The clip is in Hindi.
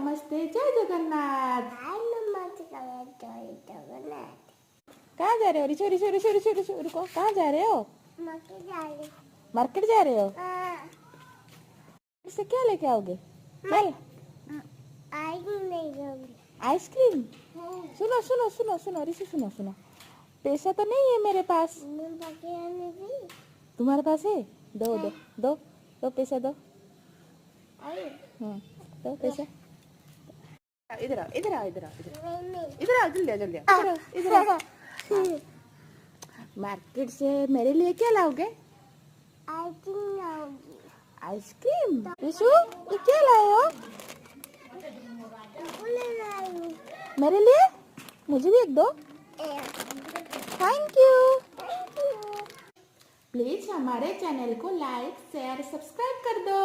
नमस्ते, जय जगन्नाथ। कहाँ जा रहे हो? रिशो रिशो रिशो रिशो रिशो रुको, कहाँ जा रहे हो? मार्केट जा रहे हो? इससे क्या लेके आओगे? चल आइसक्रीम। सुनो सुनो सुनो सुनो ऋषि, सुनो सुनो, पैसा तो नहीं है मेरे पास। तुम्हारे पास है? दो दो दो दो पैसा दो। दो पैसा। इधर आओ इधर आओ इधर आओ इधर आओ, जल्दी आओ जल्दी आओ, इधर आओ। मार्केट से मेरे लिए क्या लाओगे? आइसक्रीम। ऋषु, ये क्या लाए हो मेरे लिए? मुझे भी एक दो। Thank you. प्लीज हमारे चैनल को लाइक शेयर सब्सक्राइब कर दो।